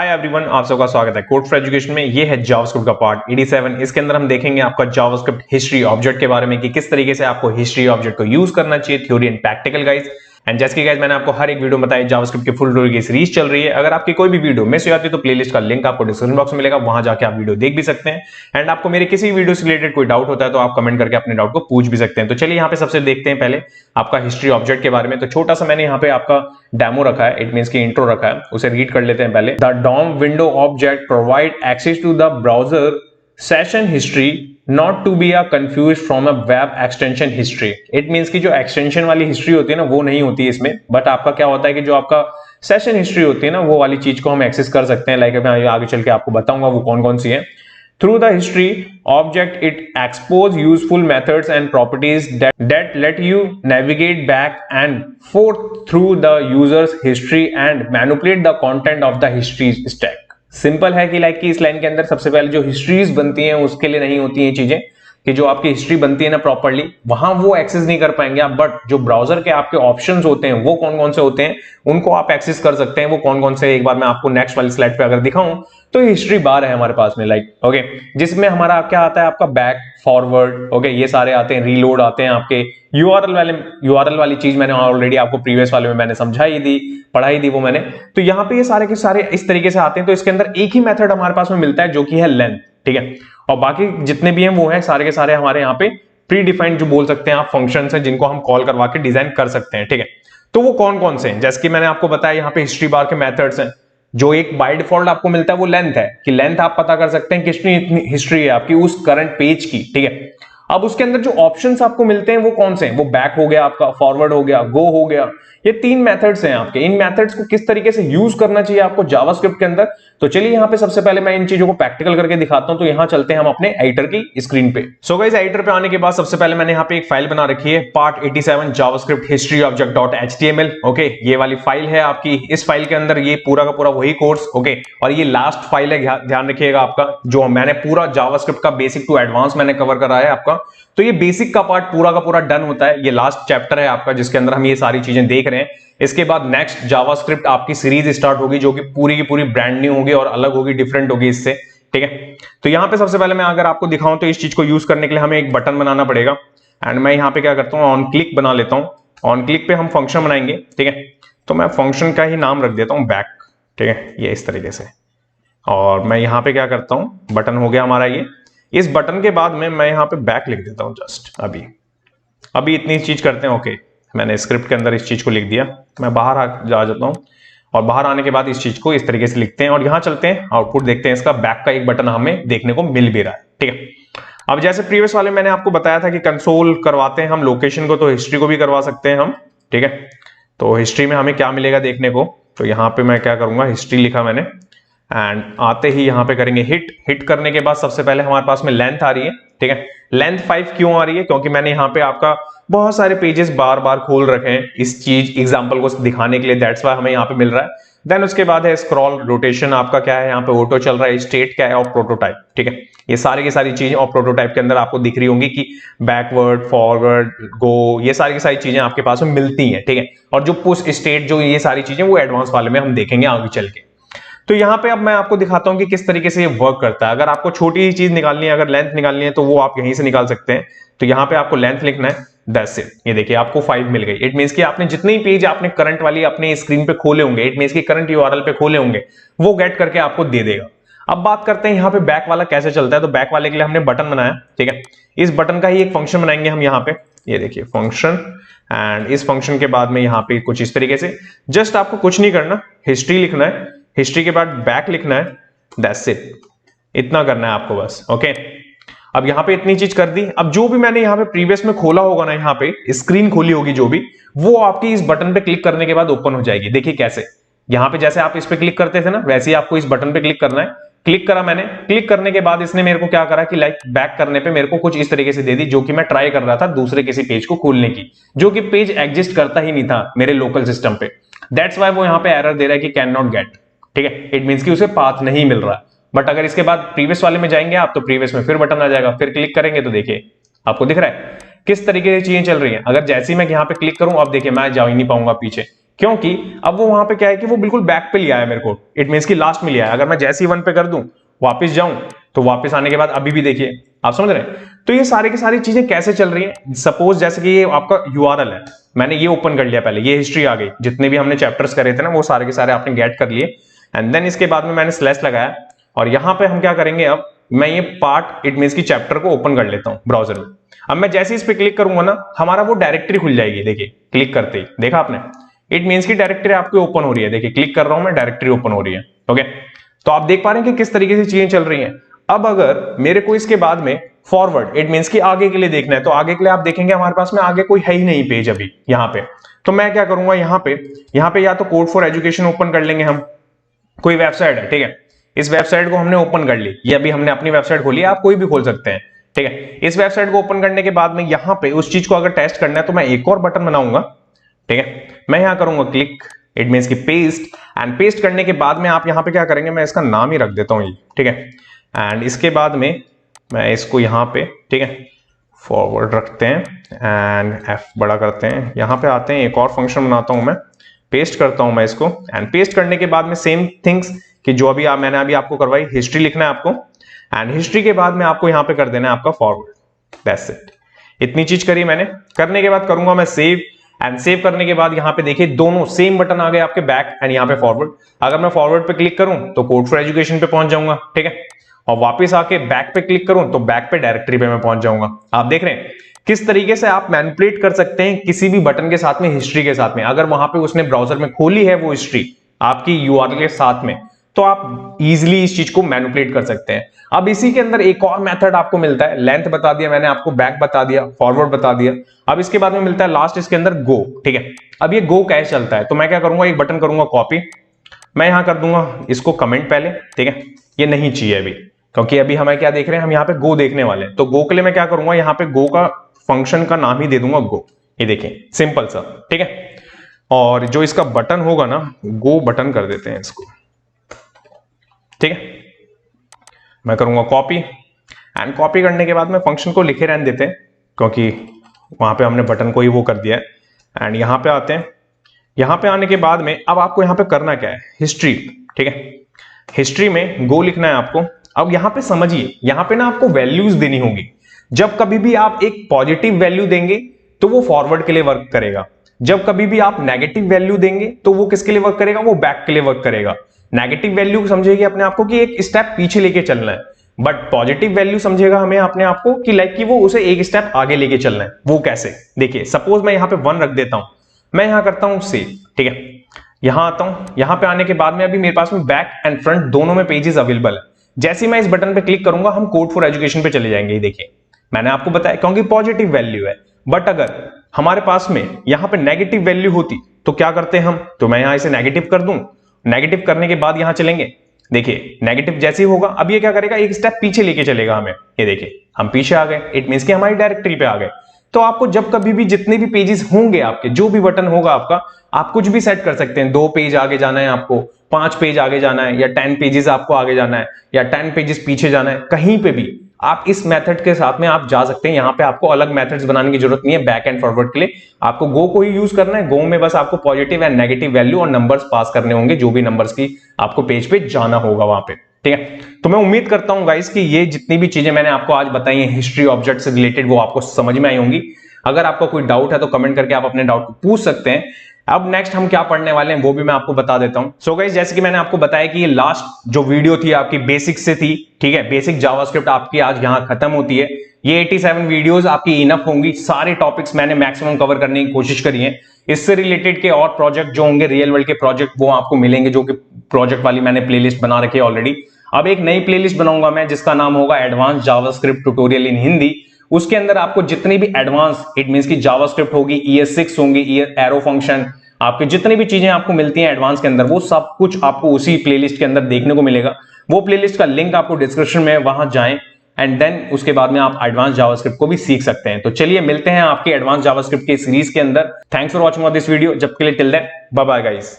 Hi everyone, आप सबका स्वागत है कोड फॉर एजुकेशन में। ये है जावास्क्रिप्ट का पार्ट 87। इसके अंदर हम देखेंगे आपका जावास्क्रिप्ट हिस्ट्री ऑब्जेक्ट के बारे में कि किस तरीके से आपको हिस्ट्री ऑब्जेक्ट को यूज करना चाहिए, theory and practical guys. And जैसे कि गाइस मैंने आपको हर एक वीडियो में बताया, जावास्क्रिप्ट की फुल थ्योरी की सीरीज चल रही है। अगर आपकी कोई भी वीडियो मिस हो जाती है तो प्लेलिस्ट का लिंक आपको डिस्क्रिप्शन बॉक्स में मिलेगा, वहां जाके आप वीडियो देख भी सकते हैं। एंड आपको मेरे किसी वीडियो से रिलेटेड कोई डाउट होता है तो आप कमेंट करके अपने डाउट को पूछ भी सकते हैं। तो चलिए यहाँ पे सबसे देखते हैं पहले आपका हिस्ट्री ऑब्जेक्ट के बारे में। तो छोटा सा मैंने यहाँ पे आपका डेमो रखा है, इट मींस की इंट्रो रखा है, उसे रीड कर लेते हैं पहले। The DOM window object provide access to the browser session history not to be confuse from a web extension history. It means की जो एक्सटेंशन वाली हिस्ट्री होती है ना, वो नहीं होती है इसमें, बट आपका क्या होता है कि जो आपका सेशन हिस्ट्री होती है ना, वो वाली चीज को हम एक्सेस कर सकते हैं। लाइक मैं आगे चल के आपको बताऊंगा वो कौन कौन सी है। Through the history object, it expose useful methods and properties that let you navigate back and forth through the user's history and manipulate the content of the history stack. Simple है कि लाइक कि इस line के अंदर सबसे पहले जो histories बनती हैं उसके लिए नहीं होती हैं चीजें, कि जो आपकी हिस्ट्री बनती है ना प्रॉपर्ली, वहां वो एक्सेस नहीं कर पाएंगे आप। बट जो ब्राउजर के आपके ऑप्शंस होते हैं वो कौन कौन से होते हैं, उनको आप एक्सेस कर सकते हैं। वो कौन कौन से, एक बार मैं आपको नेक्स्ट वाली स्लाइड पे अगर दिखाऊं तो हिस्ट्री बार है हमारे पास में, लाइक ओके, जिसमें हमारा क्या आता है, आपका बैक, फॉरवर्ड, ओके, ये सारे आते हैं, रीलोड आते हैं आपके, यूआरएल वाली चीज मैंने ऑलरेडी आपको प्रीवियस वाले में मैंने समझाई दी, पढ़ाई दी वो मैंने। तो यहाँ पे ये सारे के सारे इस तरीके से आते हैं। तो इसके अंदर एक ही मेथड हमारे पास में मिलता है जो कि है लेंथ, ठीक है, और बाकी जितने भी हैं वो हैं सारे के सारे हमारे यहाँ पे प्री डिफाइंड, जो बोल सकते हैं आप फंक्शंस हैं, जिनको हम कॉल करवा के डिजाइन कर सकते हैं, ठीक है। तो वो कौन कौन से हैं, जैसे कि मैंने आपको बताया यहाँ पे हिस्ट्री बार के मेथड्स हैं। जो एक बाय डिफॉल्ट आपको मिलता है वो लेंथ है, कि लेंथ आप पता कर सकते हैं कितनी हिस्ट्री है आपकी उस करंट पेज की, ठीक है। अब उसके अंदर जो ऑप्शंस आपको मिलते हैं वो कौन से हैं, वो बैक हो गया आपका, फॉरवर्ड हो गया, गो हो गया, ये तीन मेथड्स हैं आपके। इन मेथड्स को किस तरीके से यूज करना चाहिए आपको जावास्क्रिप्ट के अंदर, तो चलिए यहाँ पे सबसे पहले मैं इन चीजों को प्रैक्टिकल करके दिखाता हूं। तो यहाँ चलते हैं हम अपने एडिटर की स्क्रीन पे। सो गाइस, एडिटर पे आने के बाद सबसे पहले मैंने यहाँ पे एक फाइल बना रखी है, part 87 JavaScript history object dot HTML. Okay, ये वाली फाइल है आपकी। इस फाइल के अंदर ये पूरा का पूरा वही कोर्स, ओके, और ये लास्ट फाइल है, ध्यान रखिएगा आपका, जो मैंने पूरा जावास्क्रिप्ट का बेसिक टू एडवांस मैंने कवर करा है आपका। तो ये बेसिक का पार्ट पूरा का पूरा डन होता है, ये लास्ट चैप्टर है आपका जिसके अंदर हम ये सारी चीजें देख रहे हैं। इसके बाद नेक्स्ट जावास्क्रिप्ट आपकी सीरीज स्टार्ट होगी, जो कि पूरी की पूरी ब्रांड न्यू होगी और अलग होगी, डिफरेंट होगी इससे, ठीक है। तो यहाँ पे सबसे पहले मैं अगर आपको दिखाऊं तो इस चीज को यूज करने के लिए हमें एक बटन बनाना पड़ेगा। एंड मैं यहाँ पे क्या करता हूँ, ऑन क्लिक बना लेता हूँ। ऑन क्लिक पे हम फंक्शन बनाएंगे, ठीक है। तो मैं फंक्शन का ही नाम रख देता हूँ बैक, ठीक है, ये इस तरीके से। और मैं यहाँ पे क्या करता हूँ, बटन हो गया हमारा ये। इस बटन के बाद में मैं यहाँ पे बैक लिख देता हूँ जस्ट अभी इतनी चीज करते हैं। ओके, मैंने स्क्रिप्ट के अंदर इस चीज को लिख दिया। मैं बाहर आ जाता हूँ और बाहर आने के बाद इस चीज को इस तरीके से लिखते हैं और यहाँ चलते हैं, आउटपुट देखते हैं। इसका बैक का एक बटन हमें देखने को मिल भी रहा है, ठीक है। अब जैसे प्रीवियस वाले मैंने आपको बताया था कि कंसोल करवाते हैं हम लोकेशन को, तो हिस्ट्री को भी करवा सकते हैं हम, ठीक है। तो हिस्ट्री में हमें क्या मिलेगा देखने को, तो यहाँ पे मैं क्या करूंगा, हिस्ट्री लिखा मैंने, एंड आते ही यहाँ पे करेंगे हिट करने के बाद सबसे पहले हमारे पास में लेंथ आ रही है, ठीक है। लेंथ 5 क्यों आ रही है, क्योंकि मैंने यहाँ पे आपका बहुत सारे पेजेस बार बार खोल रखे हैं इस चीज एग्जांपल को दिखाने के लिए, दैट्स व्हाई हमें यहाँ पे मिल रहा है। देन उसके बाद है स्क्रॉल, रोटेशन आपका क्या है, यहाँ पे ऑटो चल रहा है, स्टेट क्या है, और प्रोटोटाइप, ठीक है। ये सारी की सारी चीजें और प्रोटोटाइप के अंदर आपको दिख रही होंगी कि बैकवर्ड, फॉरवर्ड, गो, ये सारी की सारी चीजें आपके पास में मिलती हैं, ठीक है। और जो पुश, स्टेट, जो ये सारी चीजें वो एडवांस वाले में हम देखेंगे आगे चल के। तो यहाँ पे अब मैं आपको दिखाता हूँ कि किस तरीके से ये वर्क करता है। अगर आपको छोटी ही चीज निकालनी है, अगर लेंथ निकालनी है, तो वो आप यहीं से निकाल सकते हैं। तो यहाँ पे आपको लेंथ लिखना है, दैट्स इट। ये देखिए आपको 5 मिल गई। इट मींस कि आपने जितने ही पेज आपने करंट वाली अपने स्क्रीन पे खोले होंगे, इट मींस कि करंट यूआरएल पे खोले होंगे, वो गेट करके आपको दे देगा। अब बात करते हैं यहाँ पे बैक वाला कैसे चलता है। तो बैक वाले के लिए हमने बटन बनाया, ठीक है। इस बटन का ही एक फंक्शन बनाएंगे हम यहाँ पे, ये देखिए फंक्शन। एंड इस फंक्शन के बाद में यहाँ पे कुछ इस तरीके से, जस्ट आपको कुछ नहीं करना, हिस्ट्री लिखना है, हिस्ट्री के बाद बैक लिखना है, दैट्स इट। इतना करना है आपको बस, ओके। अब यहाँ पे इतनी चीज कर दी। अब जो भी मैंने यहाँ पे प्रीवियस में खोला होगा ना, यहाँ पे स्क्रीन खोली होगी जो भी, वो आपकी इस बटन पे क्लिक करने के बाद ओपन हो जाएगी। देखिए कैसे, यहाँ पे जैसे आप इस पे क्लिक करते थे ना, वैसे ही आपको इस बटन पे क्लिक करना है। क्लिक करा मैंने, क्लिक करने के बाद इसने मेरे को क्या करा कि लाइक बैक करने पे मेरे को कुछ इस तरीके से दे दी, जो कि मैं ट्राई कर रहा था दूसरे किसी पेज को खोलने की, जो कि पेज एग्जिस्ट करता ही नहीं था मेरे लोकल सिस्टम पे। दैट्स वाई वो यहाँ पे एरर दे रहा है कि कैन नॉट गेट, ठीक है। इट मींस कि उसे पाथ नहीं मिल रहा। बट अगर इसके बाद प्रीवियस वाले में जाएंगे आप, तो प्रीवियस में फिर बटन आ जाएगा, फिर क्लिक करेंगे तो देखिए आपको दिख रहा है किस तरीके से चीजें चल रही हैं। अगर जैसे ही मैं यहाँ पे क्लिक करूं, अब देखिए मैं जा ही नहीं पाऊंगा पीछे, क्योंकि अब वो वहां पे क्या है कि वो बिल्कुल बैक पे लिया है मेरे को, इट मींस कि लास्ट में लिया है। अगर मैं जैसे ही 1 पे कर दूं, वापस जाऊं, तो वापस आने के बाद अभी भी देखिए, आप समझ रहे हैं। तो ये सारी की सारी चीजें कैसे चल रही हैं, सपोज जैसे कि ये आपका यूआरएल है, मैंने ये ओपन कर लिया, पहले ये हिस्ट्री आ गई, जितने भी हमने चैप्टर्स करे थे ना वो सारे के सारे आपने गेट कर लिए, एंड देन इसके बाद में मैंने स्लैश लगाया, और यहां पे हम क्या करेंगे, अब मैं ये पार्ट इट मींस की चैप्टर को ओपन कर लेता हूं ब्राउजर में। अब मैं जैसे इस पे क्लिक करूंगा ना, हमारा वो डायरेक्टरी खुल जाएगी, देखिए क्लिक करते ही, देखा आपने, इट मींस की डायरेक्टरी आपकी ओपन हो रही है, देखिए क्लिक कर रहा हूं मैं, डायरेक्टरी ओपन हो रही है। ओके, तो आप देख पा रहे हैं कि किस तरीके से चीजें चल रही हैं। अब अगर मेरे को इसके बाद में फॉरवर्ड इट मींस कि आगे के लिए देखना है, तो आगे के लिए आप देखेंगे हमारे पास में आगे कोई है ही नहीं पेज अभी यहां पे। तो मैं क्या करूंगा, यहां पे या तो कोड फॉर एजुकेशन ओपन कर लेंगे हम, कोई वेबसाइट है, ठीक है, इस वेबसाइट को हमने ओपन कर ली, ये अभी हमने अपनी वेबसाइट खोली है, आप कोई भी खोल सकते हैं, ठीक है। इस वेबसाइट को ओपन करने के बाद में यहां पे उस चीज को अगर टेस्ट करना है तो मैं एक और बटन बनाऊंगा, ठीक है, मैं यहां करूंगा क्लिक, इट मींस की पेस्ट, एंड पेस्ट करने के बाद में आप यहां पे क्या करेंगे, मैं इसका नाम ही रख देता हूं ये, ठीक है, एंड इसके बाद में मैं इसको यहां पे, ठीक है, फॉरवर्ड रखते हैं एंड F बड़ा करते हैं, यहां पे आते हैं, एक और फंक्शन बनाता हूं मैं, पेस्ट करता हूं मैं इसको, एंड पेस्ट करने के बाद में सेम थिंग्स कि जो अभी मैंने अभी आपको करवाई, हिस्ट्री लिखना है आपको, एंड हिस्ट्री के बाद में आपको यहां पे कर देना है आपका फॉरवर्ड, दैट्स इट। इतनी चीज करी मैंने, करने के बाद करूंगा मैं सेव, एंड सेव करने के बाद यहां पे देखिए दोनों सेम बटन आ गए आपके, बैक एंड यहां पे फॉरवर्ड। अगर मैं फॉरवर्ड पे क्लिक करूं तो कोड फॉर एजुकेशन पे पहुंच जाऊंगा, ठीक है, और वापस आके बैक पे क्लिक करूं तो बैक पे डायरेक्टरी पे मैं पहुंच जाऊंगा। आप देख रहे हैं किस तरीके से आप मैनिपुलेट कर सकते हैं किसी भी बटन के साथ में, हिस्ट्री के साथ में। अगर वहां पे उसने ब्राउजर में खोली है वो हिस्ट्री आपकी यूआरएल के साथ में, तो आप इजीली इस चीज को मैनिपुलेट कर सकते हैं। अब इसी के अंदर एक और मेथड आपको मिलता है, लेंथ बता दिया मैंने आपको, बैक बता दिया, फॉरवर्ड बता दिया, अब इसके बाद में मिलता है लास्ट इसके अंदर गो, ठीक है। अब ये गो कैसे चलता है, तो मैं क्या करूंगा, एक बटन करूंगा कॉपी, मैं यहां कर दूंगा इसको कमेंट पहले, ठीक है, ये नहीं चाहिए अभी, क्योंकि अभी हमें क्या देख रहे हैं, हम यहाँ पे गो देखने वाले हैं। तो गो के लिए मैं क्या करूंगा, यहाँ पे गो का फंक्शन का नाम ही दे दूंगा गो, ये देखिए सिंपल सा, ठीक है। और जो इसका बटन होगा ना, गो बटन कर देते हैं इसको, ठीक है, मैं करूंगा कॉपी, एंड कॉपी करने के बाद में फंक्शन को लिखे रहने देते हैं, क्योंकि वहां पे हमने बटन को ही वो कर दिया है। एंड यहां पे आते हैं, यहां पे आने के बाद में अब आपको यहां पे करना क्या है, हिस्ट्री, ठीक है, हिस्ट्री में गो लिखना है आपको। अब यहां पे समझिए, यहां पे ना आपको वैल्यूज देनी होगी। जब कभी भी आप एक पॉजिटिव वैल्यू देंगे तो वो फॉरवर्ड के लिए वर्क करेगा, जब कभी भी आप नेगेटिव वैल्यू देंगे तो वो किसके लिए वर्क करेगा, वो बैक के लिए वर्क करेगा। नेगेटिव वैल्यू समझेगी अपने आपको कि एक स्टेप पीछे लेके चलना है, बट पॉजिटिव वैल्यू समझेगा हमें अपने आपको कि लाइक कि वो उसे एक स्टेप आगे लेके चलना है। वो कैसे, देखिए सपोज मैं यहां पे 1 रख देता हूं, मैं यहां करता हूं सेव, ठीक है, यहां आता हूं, यहां पे आने के बाद में अभी मेरे पास में बैक एंड फ्रंट दोनों में पेजेस अवेलेबल है। जैसे ही मैं इस बटन पे क्लिक करूंगा हम कोड फॉर एजुकेशन पे चले जाएंगे, देखिए मैंने आपको बताया क्योंकि पॉजिटिव वैल्यू है। बट अगर हमारे पास में यहां पे नेगेटिव वैल्यू होती तो क्या करते हम, तो मैं यहां इसे नेगेटिव कर दूं, नेगेटिव करने के बाद यहां चलेंगे, देखिए नेगेटिव जैसे ही होगा अब ये क्या करेगा, एक स्टेप पीछे लेके चलेगा हमें, ये देखिए हम पीछे आ गए, इट मींस कि हमारी डायरेक्टरी पे आ गए। तो आपको जब कभी भी जितने भी पेजेस होंगे आपके, जो भी बटन होगा आपका, आप कुछ भी सेट कर सकते हैं, 2 पेज आगे जाना है आपको, 5 पेज आगे जाना है, या 10 पेजेस आपको आगे जाना है, या 10 पेजेस पीछे जाना है, कहीं पे भी आप इस मेथड के साथ में आप जा सकते हैं। यहां पे आपको अलग मेथड्स बनाने की जरूरत नहीं है बैक एंड फॉरवर्ड के लिए, आपको गो को ही यूज करना है। गो में बस आपको पॉजिटिव एंड नेगेटिव वैल्यू और नंबर्स पास करने होंगे, जो भी नंबर्स की आपको पेज पे जाना होगा वहां पे, ठीक है। तो मैं उम्मीद करता हूं गाइस कि ये जितनी भी चीजें मैंने आपको आज बताई हैं हिस्ट्री ऑब्जेक्ट से रिलेटेड, वो आपको समझ में आई होंगी। अगर आपका कोई डाउट है तो कमेंट करके आप अपने डाउट को पूछ सकते हैं। अब नेक्स्ट हम क्या पढ़ने वाले हैं वो भी मैं आपको बता देता हूं। सो गाइस, जैसे कि मैंने आपको बताया कि ये लास्ट जो वीडियो थी आपकी बेसिक से थी, ठीक है, बेसिक जावास्क्रिप्ट आपकी आज यहां खत्म होती है। ये 87 वीडियोस आपकी इनफ होंगी, सारे टॉपिक्स मैंने मैक्सिमम कवर करने की कोशिश करी है। इससे रिलेटेड के और प्रोजेक्ट जो होंगे, रियल वर्ल्ड के प्रोजेक्ट, वो आपको मिलेंगे, जो कि प्रोजेक्ट वाली मैंने प्लेलिस्ट बना रखी है ऑलरेडी। अब एक नई प्लेलिस्ट बनाऊंगा मैं जिसका नाम होगा एडवांस जावास्क्रिप्ट ट्यूटोरियल इन हिंदी। उसके अंदर आपको जितनी भी एडवांस इट मींस की जावास्क्रिप्ट होगी, ES6 होंगी, एरो फंक्शन, आपके जितनी भी चीजें आपको मिलती हैं एडवांस के अंदर, वो सब कुछ आपको उसी प्लेलिस्ट के अंदर देखने को मिलेगा। वो प्लेलिस्ट का लिंक आपको डिस्क्रिप्शन में, वहां जाएं एंड देन उसके बाद में आप एडवांस जावास्क्रिप्ट को भी सीख सकते हैं। तो चलिए मिलते हैं आपके एडवांस जावास्क्रिप्ट के सीरीज के अंदर। Thanks for watching this video. जब के लिए till then bye bye guys.